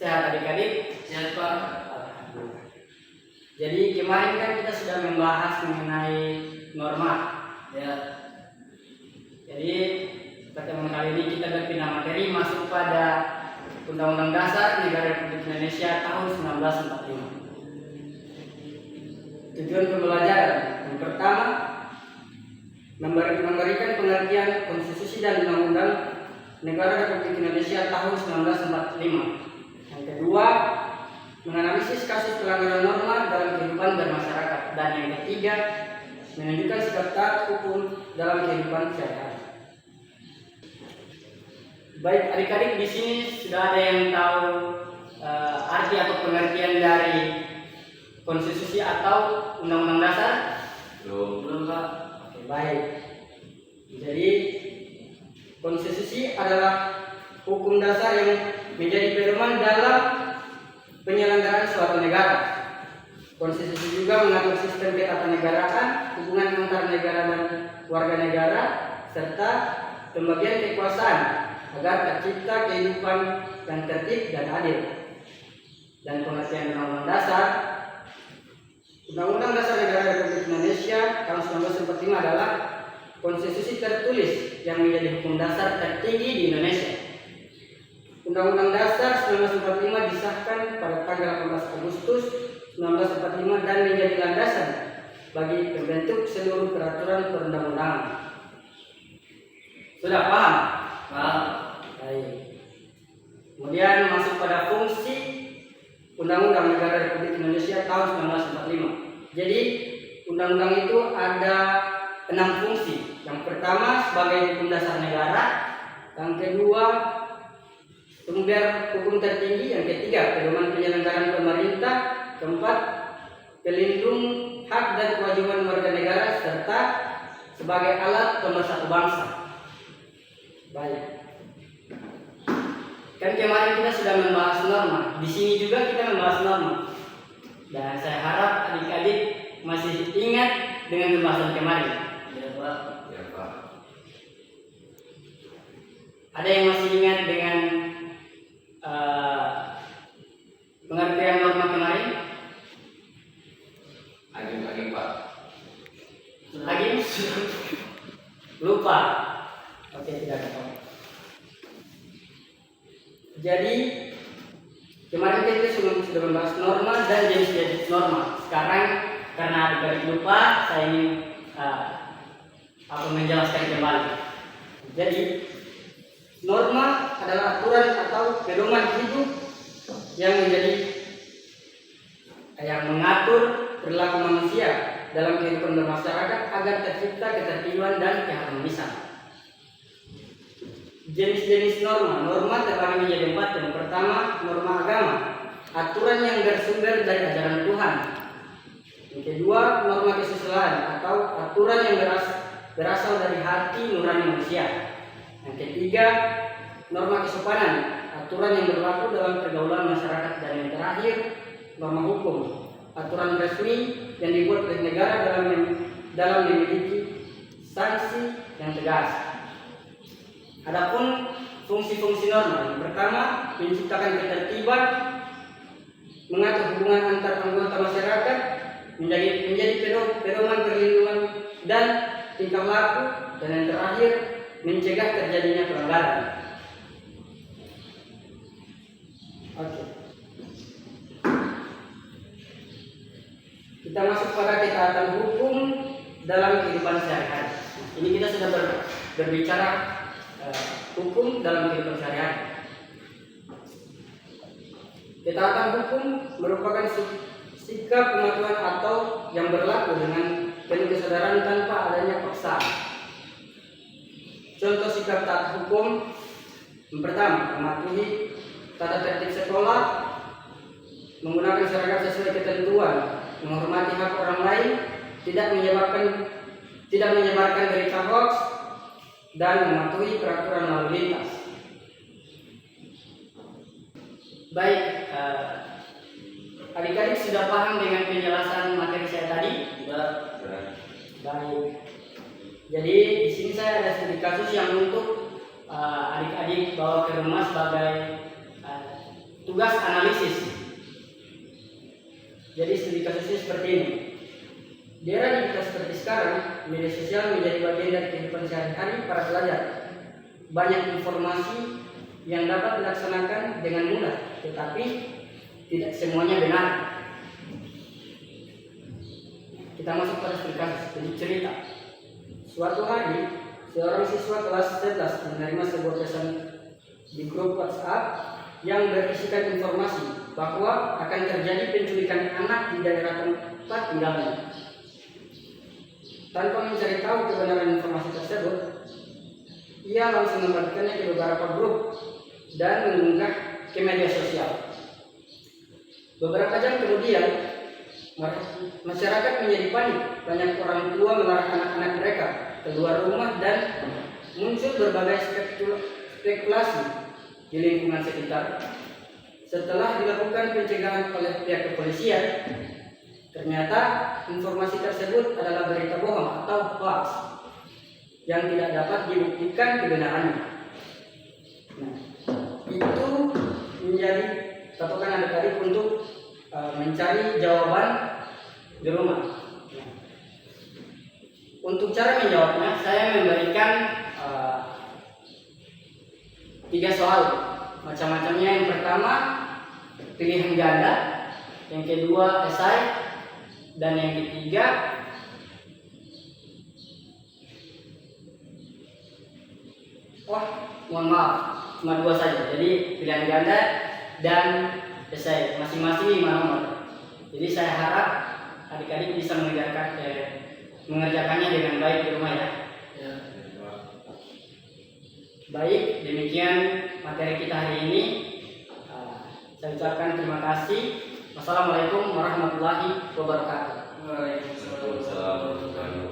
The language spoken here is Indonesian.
Sehat adik-adik? Sehat Pak. Jadi kemarin kan kita sudah membahas mengenai norma. Ya. Jadi pertemuan kali ini kita berpindah materi masuk pada Undang-Undang Dasar Negara Republik Indonesia tahun 1945. Tujuan pembelajaran yang pertama memberikan pengertian konstitusi dan undang-undang Negara Republik Indonesia tahun 1945. Yang kedua, menganalisis kasus pelanggaran norma dalam kehidupan bermasyarakat. Dan yang ketiga, menunjukkan sikap taat hukum dalam kehidupan sehari-hari. Baik adik-adik, di sini sudah ada yang tahu arti atau pengertian dari konstitusi atau undang-undang dasar? Belum Pak. Oke, baik. Jadi konstitusi adalah hukum dasar yang menjadi pedoman dalam penyelenggaraan suatu negara. Konstitusi juga mengatur sistem ketatanegaraan, hubungan antar negara dan warga negara, serta pembagian kekuasaan agar tercipta kehidupan yang tertib dan adil. Dan pengertian Undang-Undang Dasar, Undang-Undang Dasar Negara Republik Indonesia tahun 1945 adalah konstitusi tertulis yang menjadi hukum dasar tertinggi di Indonesia. Undang-Undang Dasar 1945 disahkan pada tanggal 18 Agustus 1945 dan menjadi landasan bagi pembentuk seluruh peraturan perundang-undangan. Sudah paham? Pak. Baik. Kemudian masuk pada fungsi Undang-Undang Negara Republik Indonesia tahun 1945. Jadi undang-undang itu ada 6 fungsi. Yang pertama sebagai hukum dasar negara, yang kedua sumber hukum tertinggi, yang ketiga pedoman penyelenggaraan pemerintah, keempat pelindung hak dan kewajiban warga negara serta sebagai alat pemersatu bangsa. Baik. Kan kemarin kita sudah membahas norma. Di sini juga kita membahas norma. Dan saya harap adik-adik masih ingat dengan pembahasan kemarin. Ya Pak. Ya Pak. Ada yang masih ingat dengan pengertian norma kemarin? Lagi Pak. Lagi? Lupa. Oke, tidak apa-apa. Jadi kemarin kita sudah membahas norma dan jenis-jenis norma. Sekarang karena adik-adik lupa, saya ingin menjelaskan kembali. Jadi norma adalah aturan atau pedoman hidup yang mengatur perilaku manusia dalam kehidupan bermasyarakat agar tercipta ketertiban dan keharmonisan. Jenis-jenis norma terbagi menjadi 4. Yang pertama, norma agama, aturan yang bersumber dari ajaran Tuhan. Yang kedua, norma kesusilaan atau aturan yang berasal dari hati nurani manusia. Yang ketiga, norma kesopanan, aturan yang berlaku dalam pergaulan masyarakat. Dan yang terakhir, norma hukum, aturan resmi yang dibuat oleh negara dalam memiliki sanksi yang tegas. Adapun fungsi-fungsi norma, yang pertama menciptakan ketertiban, mengatur hubungan antar anggota masyarakat, menjadi pedoman perlindungan dan tingkah laku, dan yang terakhir mencegah terjadinya pelanggaran. Oke. Kita masuk pada ketaatan hukum dalam kehidupan sehari-hari. Ini kita sudah berbicara hukum dalam kehidupan sehari-hari. Ketaatan hukum merupakan sikap pengaturan atau yang berlaku dengan penuh kesadaran tanpa adanya paksaan. Contoh sikap taat hukum yang pertama, mematuhi tata tertib sekolah, menggunakan seragam sesuai ketentuan, menghormati hak orang lain, tidak menyebarkan berita hoax, dan mematuhi peraturan lalu lintas. Baik, adik-adik sudah paham dengan penjelasan materi saya tadi? Sudah. Baik. Jadi di sini saya ada studi kasus yang untuk adik-adik bawa ke rumah sebagai tugas seperti ini. Di era digital seperti sekarang, media sosial menjadi bagian dari kehidupan sehari-hari para pelajar. Banyak informasi yang dapat dilaksanakan dengan mudah, tetapi tidak semuanya benar. Kita masuk pada studi kasus, jadi cerita. Suatu hari, seorang siswa kelas 11 menerima sebuah pesan di grup WhatsApp yang berisikan informasi bahwa akan terjadi penculikan anak di daerah tempat tinggalnya. Tanpa mencari tahu kebenaran informasi tersebut, ia langsung membagikannya ke beberapa grup dan mengunggah ke media sosial. Beberapa jam kemudian, masyarakat menjadi panik. Banyak orang tua melarang anak-anak mereka keluar rumah dan muncul berbagai spekulasi di lingkungan sekitar. Setelah dilakukan pencegahan oleh pihak kepolisian, ternyata informasi tersebut adalah berita bohong atau hoax yang tidak dapat dibuktikan kebenarannya. Nah, itu menjadi patokan adik-adik untuk mencari jawaban di rumah. Nah, untuk cara menjawabnya, saya memberikan 3 soal macam-macamnya. Yang pertama pilihan ganda, yang kedua esai, dan yang ketiga mohon maaf, cuma 2 saja. Jadi pilihan ganda dan esai, masing-masing 5 nomor. Jadi saya harap adik-adik bisa mengerjakannya dengan baik di rumah ya. Baik, demikian materi kita hari ini. Saya ucapkan terima kasih. Wassalamualaikum warahmatullahi wabarakatuh. Waalaikumsalam warahmatullahi wabarakatuh.